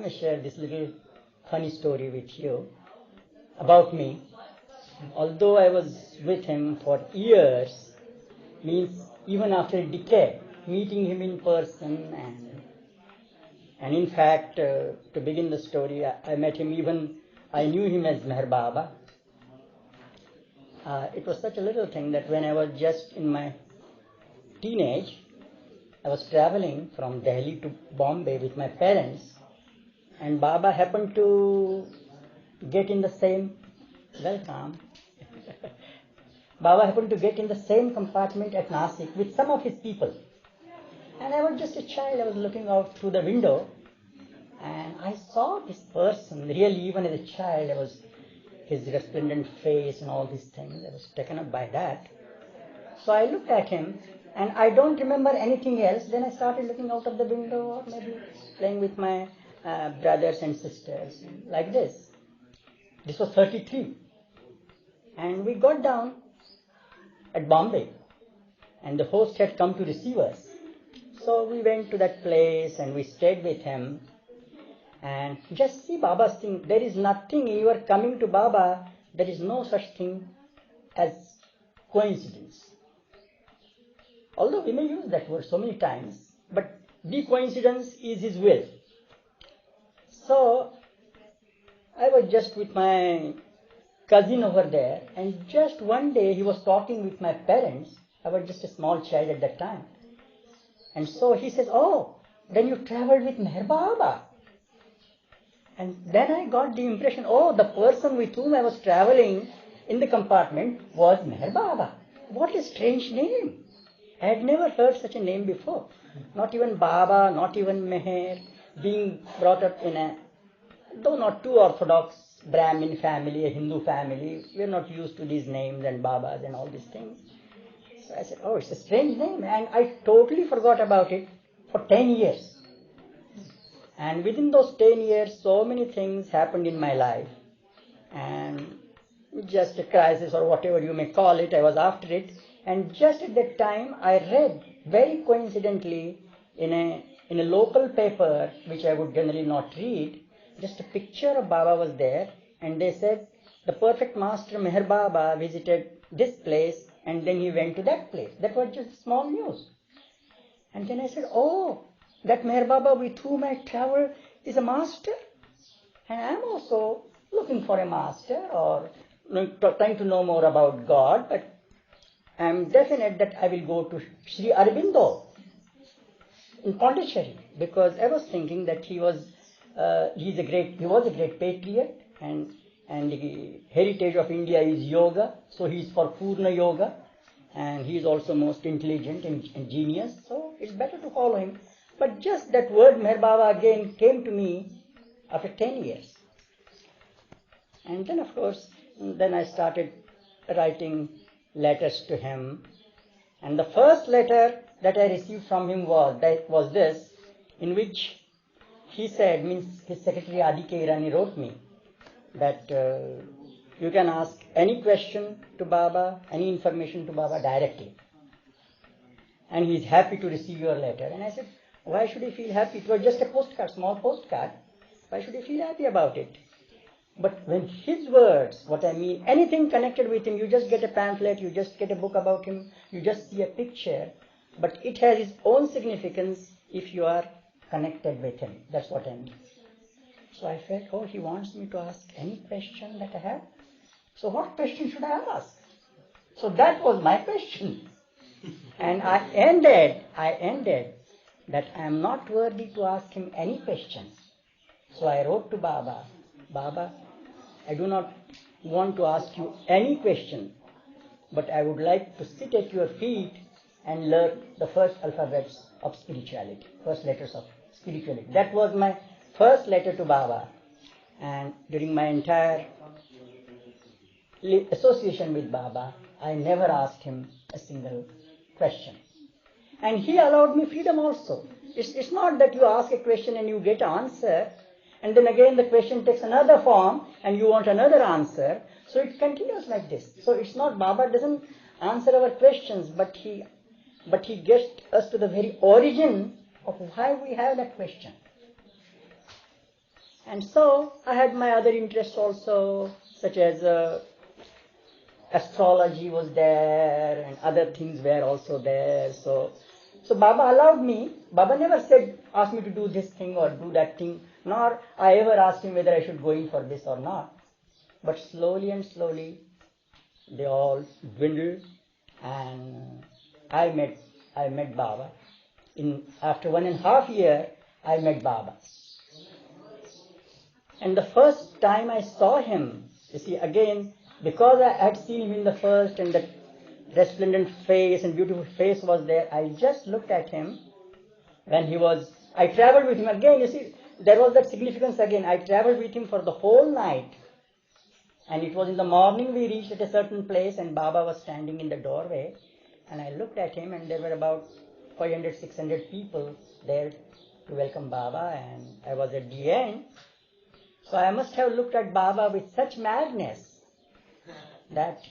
me share this little funny story with you about me. Although I was with him for years, means even after a decade, meeting him in person and in fact, to begin the story, I met him even, I knew him as Meher Baba. It was such a little thing that when I was just in my teenage, I was traveling from Delhi to Bombay with my parents, and Baba happened to get in the same, welcome, Baba happened to get in the same compartment at Nasik with some of his people. And I was just a child, I was looking out through the window, and I saw this person, really even as a child, I was, his resplendent face and all these things, I was taken up by that. So I looked at him, and I don't remember anything else. Then I started looking out of the window, or maybe playing with my brothers and sisters, like this. This was 33. And we got down at Bombay, and the host had come to receive us. So we went to that place and we stayed with him. And just see Baba's thing, there is nothing in your coming to Baba, there is no such thing as coincidence. Although we may use that word so many times, but the coincidence is his will. So I was just with my cousin over there, and just one day he was talking with my parents. I was just a small child at that time. And so he says, oh, then you traveled with Meher Baba. And then I got the impression, oh, the person with whom I was traveling in the compartment was Meher Baba. What a strange name. I had never heard such a name before. Not even Baba, not even Meher. Being brought up in a, though not too orthodox Brahmin family, a Hindu family, we are not used to these names and Babas and all these things. So I said, oh, it's a strange name. And I totally forgot about it for 10 years. And within those 10 years, so many things happened in my life. And just a crisis or whatever you may call it, I was after it. And just at that time, I read very coincidentally in a local paper, which I would generally not read, just a picture of Baba was there. And they said, the perfect master Meher Baba visited this place and then he went to that place. That was just small news. And then I said, oh, that Meher Baba with whom I travel is a master. And I am also looking for a master or trying to know more about God. But I am definite that I will go to Sri Aurobindo in Pondicherry, because I was thinking that he was a great patriot, and the heritage of India is yoga, so he is for Purna Yoga, and he is also most intelligent and genius, so it's better to follow him. But just that word Meher Baba again came to me after 10 years. And then of course, then I started writing letters to him. And the first letter that I received from him was this, in which he said, means his secretary Adike Irani wrote me, that you can ask any question to Baba, any information to Baba directly. And he is happy to receive your letter. And I said, why should he feel happy? It was just a postcard, small postcard. Why should he feel happy about it? But when his words, what I mean, anything connected with him, you just get a pamphlet, you just get a book about him, you just see a picture, but it has its own significance if you are connected with him. That's what I mean. So I felt, oh, he wants me to ask any question that I have. So what question should I ask? So that was my question. And I ended that I am not worthy to ask him any questions. So I wrote to Baba, Baba, I do not want to ask you any question, but I would like to sit at your feet and learn the first alphabets of spirituality, first letters of spirituality. That was my first letter to Baba. And during my entire association with Baba, I never asked him a single question. And he allowed me freedom also. It's not that you ask a question and you get an answer, and then again the question takes another form and you want another answer. So it continues like this. So it's not, Baba doesn't answer our questions, but he gets us to the very origin of why we have that question. And so I had my other interests also, such as astrology was there and other things were also there. So Baba allowed me. Baba never asked me to do this thing or do that thing, nor I ever asked him whether I should go in for this or not. But slowly and slowly, they all dwindled, and I met Baba. After 1.5 years, I met Baba. And the first time I saw him, you see, again, because I had seen him in the first and the resplendent face and beautiful face was there, I just looked at him when I traveled with him again, you see, there was that significance again. I traveled with him for the whole night. And it was in the morning we reached at a certain place and Baba was standing in the doorway. And I looked at him and there were about 500, 600 people there to welcome Baba, and I was at the end. So I must have looked at Baba with such madness that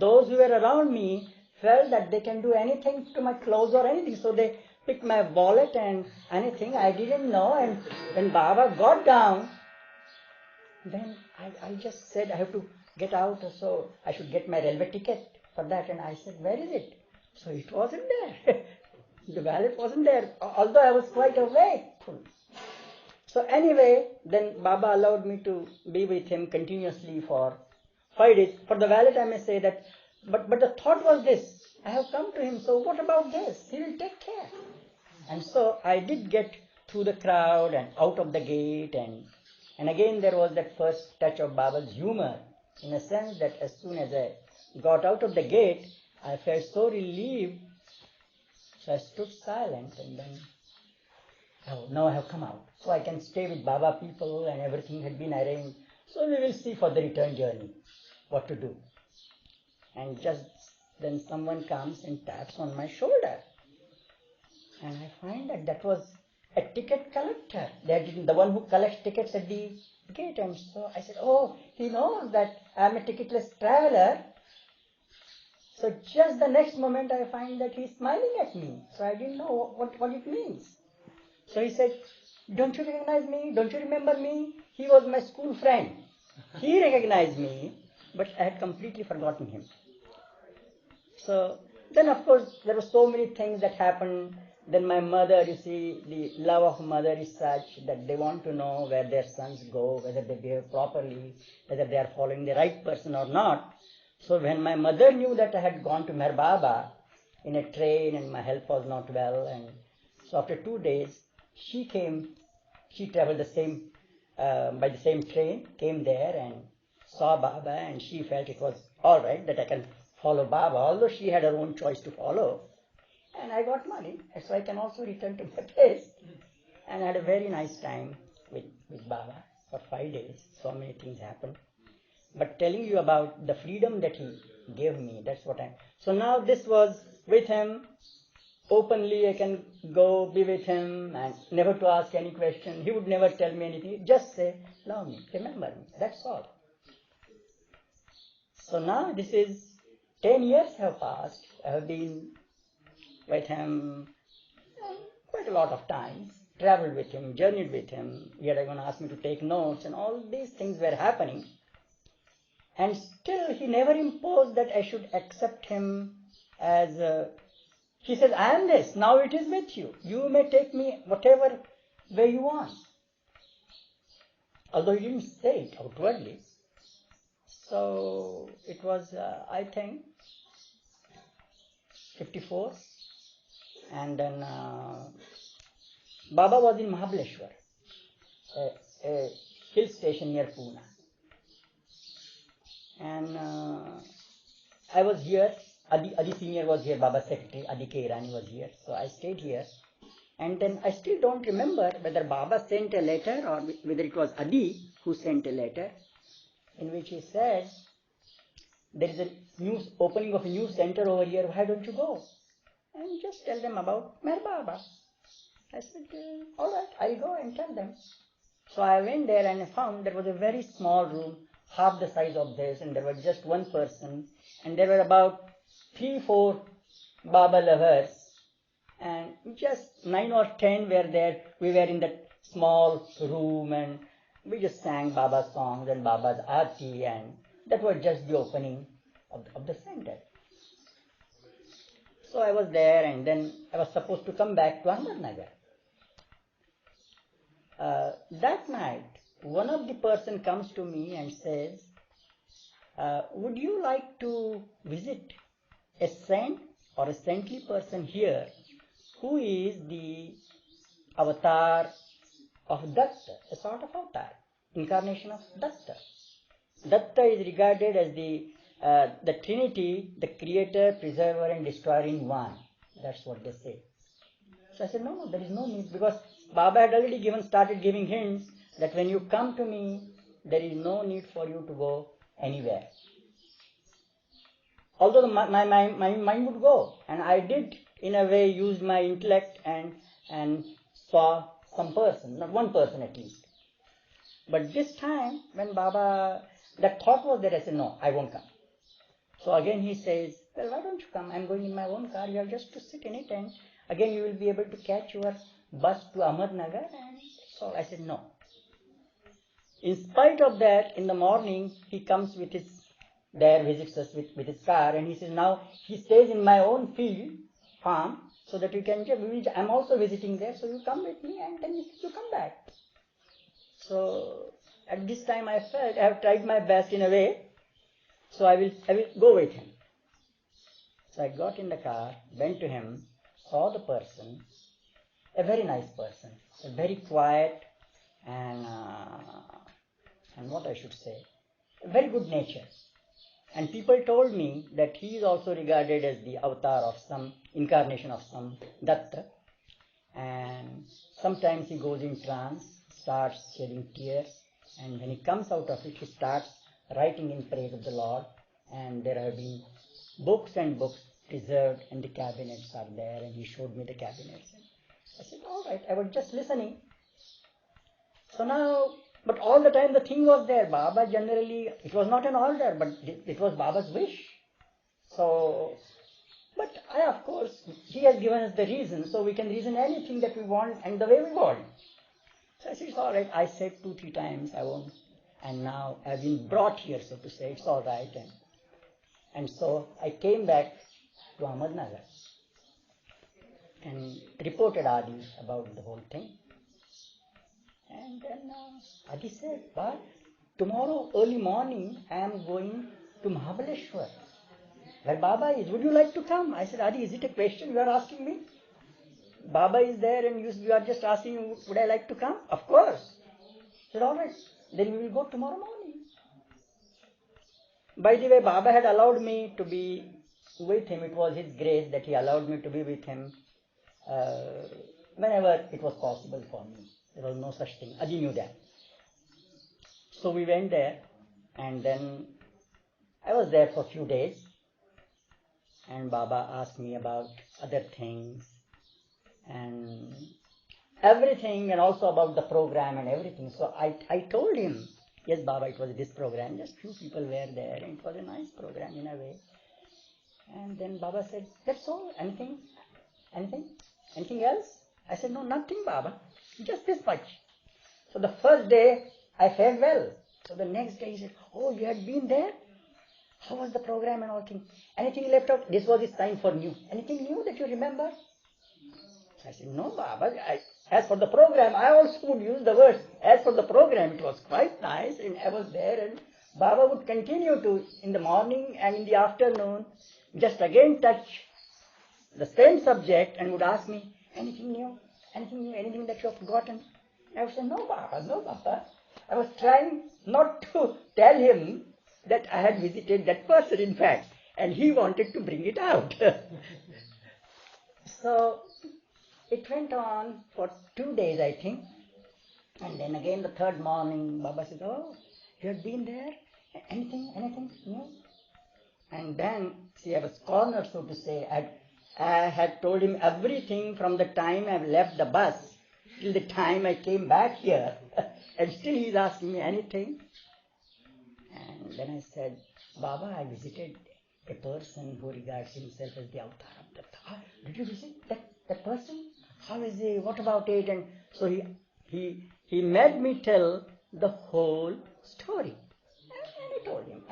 those who were around me felt that they can do anything to my clothes or anything. So they picked my wallet and anything I didn't know. And when Baba got down, then I just said I have to get out, so I should get my railway ticket for that. And I said, where is it? So it wasn't there. The wallet wasn't there, although I was quite wakeful. So anyway, then Baba allowed me to be with him continuously for 5 days. For the wallet I may say that, but the thought was this, I have come to him, so what about this? He will take care. And so I did get through the crowd and out of the gate, and again there was that first touch of Baba's humor, in a sense that as soon as I got out of the gate, I felt so relieved. So I stood silent, and then, now I have come out. So I can stay with Baba people and everything had been arranged. So we will see for the return journey what to do. And just then someone comes and taps on my shoulder. And I find that was a ticket collector. The one who collects tickets at the gate. And so I said, oh, he knows that I am a ticketless traveler. So just the next moment I find that he's smiling at me. So I didn't know what it means. So he said, don't you recognize me? Don't you remember me? He was my school friend. He recognized me, but I had completely forgotten him. So then of course there were so many things that happened. Then my mother, you see, the love of mother is such that they want to know where their sons go, whether they behave properly, whether they are following the right person or not. So when my mother knew that I had gone to Meher Baba in a train and my health was not well, and so after 2 days, she traveled by the same train, came there and saw Baba, and she felt it was all right that I can follow Baba, although she had her own choice to follow. And I got money, so I can also return to my place. And I had a very nice time with Baba for 5 days. So many things happened. But telling you about the freedom that he gave me, that's what so now this was with him. Openly I can go be with him and never to ask any question. He would never tell me anything. He'd just say, love me, remember me, that's all. So now this is 10 years have passed. I have been with him quite a lot of times, traveled with him, journeyed with him. Yet even asked me to take notes, and all these things were happening. And still he never imposed that I should accept him as he says, I am this, now it is with you. You may take me whatever way you want. Although he didn't say it outwardly. So it was, I think, 54. And then Baba was in Mahabaleshwar, a hill station near Pune. And I was here, Adi Senior was here, Baba's secretary, Adi K. Irani was here. So I stayed here. And then I still don't remember whether Baba sent a letter or whether it was Adi who sent a letter in which he said, there is a new opening of a new center over here, why don't you go? And just tell them about Meher Baba. I said, all right, I'll go and tell them. So I went there and I found there was a very small room, half the size of this, and there was just one person, and there were about 3-4 Baba lovers, and just 9 or 10 were there. We were in that small room, and we just sang Baba's songs and Baba's Aarti, and that was just the opening of the center. So I was there, and then I was supposed to come back to Ahmednagar. That night, one of the person comes to me and says, would you like to visit a saint or a saintly person here who is the avatar of Datta, a sort of avatar, incarnation of Datta. Datta is regarded as the Trinity, the creator, preserver and destroyer in one. That's what they say. So I said, no, there is no need, because Baba had already started giving hints that when you come to me, there is no need for you to go anywhere. Although my mind would go, and I did in a way use my intellect and saw some person, not one person at least. But this time when Baba, that thought was there, I said, no, I won't come. So again he says, well, why don't you come? I'm going in my own car, you have just to sit in it, and again you will be able to catch your bus to Ahmednagar, and so I said, no. In spite of that, in the morning he comes with his, visits us with his car, and he says, now he stays in my own field, farm, so that you can, I'm also visiting there, so you come with me, and then you come back. So at this time I felt I have tried my best in a way, so I will go with him. So I got in the car, went to him, saw the person, a very nice person, a very quiet and what I should say, a very good nature. And people told me that he is also regarded as the avatar of some incarnation of some Datta. And sometimes he goes in trance, starts shedding tears, and when he comes out of it, he starts writing in praise of the Lord. And there have been books and books preserved, and the cabinets are there, and he showed me the cabinets. I said, all right, I was just listening. So now, but all the time the thing was there. Baba generally, it was not an order, but it was Baba's wish. So, but I, of course, he has given us the reason, so we can reason anything that we want and the way we want. So I said, it's all right. I said 2-3 times, I won't. And now I've been brought here, so to say, it's all right. And so I came back to Ahmednagar and reported Adi about the whole thing. And then Adi said, but tomorrow early morning I am going to Mahabaleshwar, where Baba is. Would you like to come? I said, Adi, is it a question you are asking me? Baba is there and you are just asking, would I like to come? Of course. I said, all right, then we will go tomorrow morning. By the way, Baba had allowed me to be with him. It was his grace that he allowed me to be with him whenever it was possible for me. There was no such thing. Adi knew that. So we went there, and then I was there for a few days, and Baba asked me about other things and everything, and also about the program and everything. So I told him, yes, Baba, it was this program, just few people were there, and it was a nice program in a way. And then Baba said, that's all, anything else? I said, no, nothing, Baba, just this much. So the first day I fared well. So the next day he said, oh, you had been there? How was the program and all things? Anything left out? This was his time for new. Anything new that you remember? So I said, no, Baba, as for the program, I also would use the words, as for the program, it was quite nice, and I was there, and Baba would continue to, in the morning and in the afternoon, just again touch the same subject and would ask me, anything new, anything that you have forgotten? I would say, no, Baba. I was trying not to tell him that I had visited that person, in fact, and he wanted to bring it out. So it went on for 2 days, I think, and then again the third morning, Baba said, oh, you had been there? Anything new? And then, see, I was cornered, so to say. I had told him everything from the time I left the bus till the time I came back here, and still he's asking me anything. And then I said, Baba, I visited a person who regards himself as the avatar of Datta. Did you visit that person? How is he? What about it? And so he made me tell the whole story. And I told him.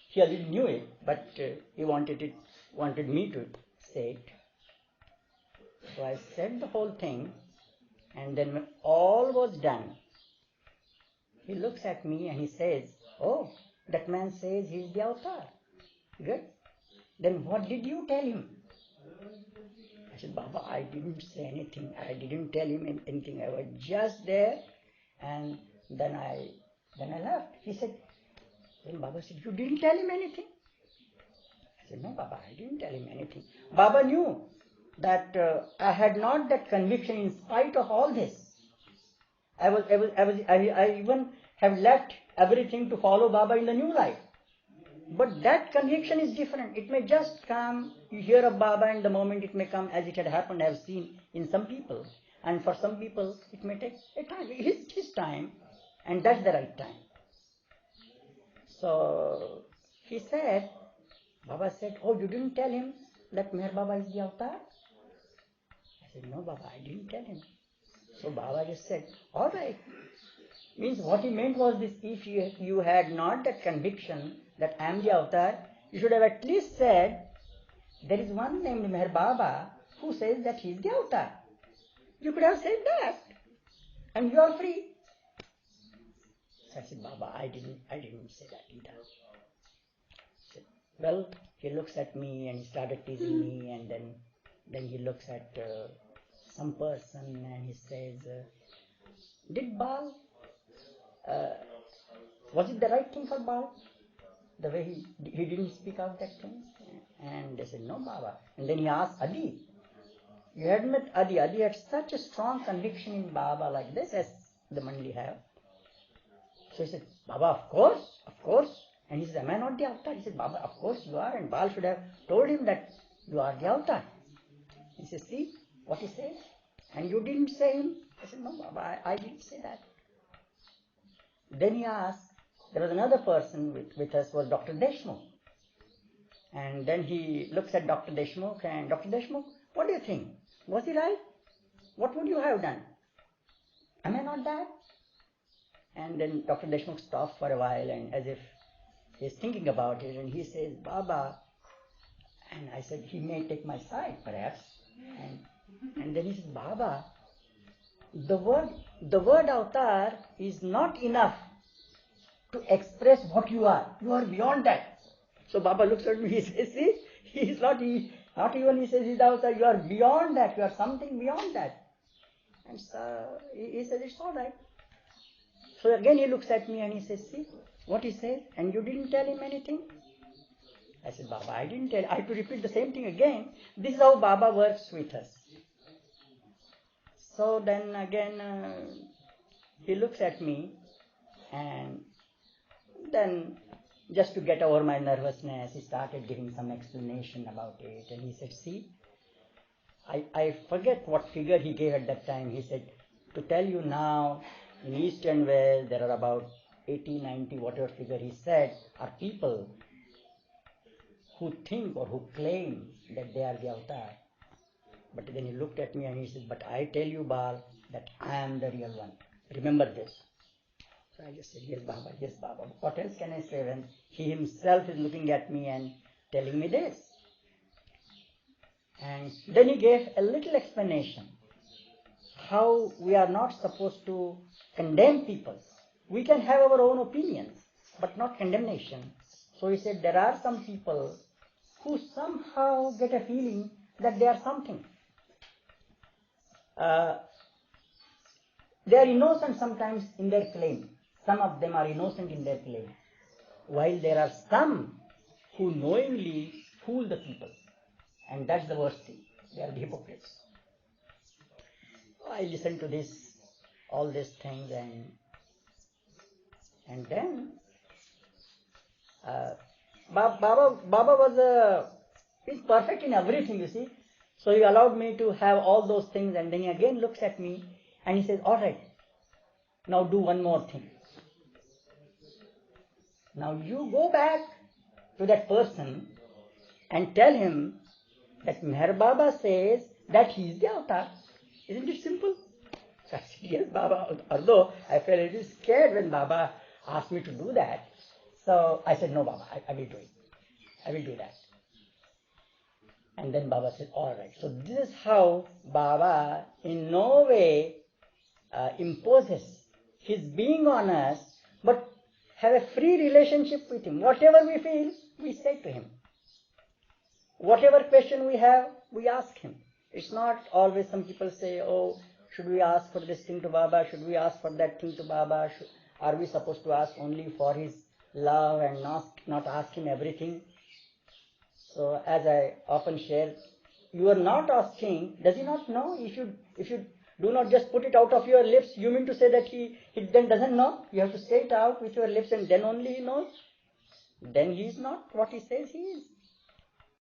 He already knew it, but he wanted me to say it. So I said the whole thing, and then when all was done, he looks at me and he says, "Oh, that man says he's the avatar. Good. Then what did you tell him?" I said, "Baba, I didn't say anything. I didn't tell him anything. I was just there, and then I left." He said, then Baba said, "You didn't tell him anything?" I said, "No, Baba, I didn't tell him anything." Baba knew that I had not that conviction in spite of all this. I even have left everything to follow Baba in the new life. But that conviction is different. It may just come, you hear of Baba, and the moment it may come as it had happened, I have seen in some people. And for some people, it may take a time. His time, and that's the right time. So he said, Baba said, "Oh, you didn't tell him that Meher Baba is the avatar?" I said, "No, Baba, I didn't tell him." So Baba just said, "All right." Means what he meant was this: if you had not that conviction that I am the avatar, you should have at least said, "There is one named Meher Baba who says that he is the avatar." You could have said that, and you are free. So I said, "Baba, I didn't say that either." Said, well, he looks at me and he started teasing me, and then he looks at some person and he says, "Did Bal? Was it the right thing for Bal? The way he didn't speak out that thing?" And they said, "No, Baba." And then he asked Adi. You had met Adi. Adi had such a strong conviction in Baba like this as the Mandli have. So he said, "Baba, of course." And he said, "Am I not the avatar?" He said, "Baba, of course you are." And Bal should have told him that you are the avatar. He said, "See what he says? And you didn't say him." I said, "No, Baba, I didn't say that." Then he asked, there was another person with us, was Dr. Deshmukh. And then he looks at Dr. Deshmukh, and Dr. Deshmukh, "What do you think? Was he right? What would you have done? Am I not that?" And then Dr. Deshmukh stopped for a while, and as if he's thinking about it, and he says, "Baba," and I said, "He may take my side, perhaps." And then he says, "Baba, the word avatar is not enough to express what you are. You are beyond that." So Baba looks at me, he says, "See, he is not even he says he's the avatar, you are beyond that, you are something beyond that." And so he says, "It's all right." So again he looks at me and he says, "See what he says, and you didn't tell him anything?" I said, "Baba, I didn't tell." I have to repeat the same thing again. This is how Baba works with us. So then again he looks at me, and then just to get over my nervousness, he started giving some explanation about it. And he said, "See, I forget what figure he gave at that time." He said, "To tell you now, in East and West, there are about 80, 90, whatever figure he said, are people who think or who claim that they are the avatar." But then he looked at me and he said, "But I tell you, Bal, that I am the real one. Remember this." So I just said, "Yes, Baba, yes, Baba." What else can I say when he himself is looking at me and telling me this? And then he gave a little explanation how we are not supposed to condemn people. We can have our own opinions, but not condemnation. So he said, there are some people who somehow get a feeling that they are something. They are innocent sometimes in their claim. Some of them are innocent in their claim. While there are some who knowingly fool the people. And that's the worst thing. They are the hypocrites. I listened to all these things, and then Baba was he's perfect in everything, you see. So he allowed me to have all those things, and then he again looks at me and he says, "All right, now do one more thing. Now you go back to that person and tell him that Meher Baba says that he is the avatar." Isn't it simple? So I said, yes, Baba. Although I felt a little scared when Baba asked me to do that. So I said, no, Baba, I will do it. I will do that. And then Baba said, all right. So this is how Baba in no way imposes his being on us, but have a free relationship with him. Whatever we feel, we say to him. Whatever question we have, we ask him. It's not always some people say, oh, should we ask for this thing to Baba? Should we ask for that thing to Baba? Are we supposed to ask only for his love and not ask him everything? So as I often share, you are not asking, does he not know? If you do not just put it out of your lips, you mean to say that he then doesn't know? You have to say it out with your lips and then only he knows? Then he is not what he says he is.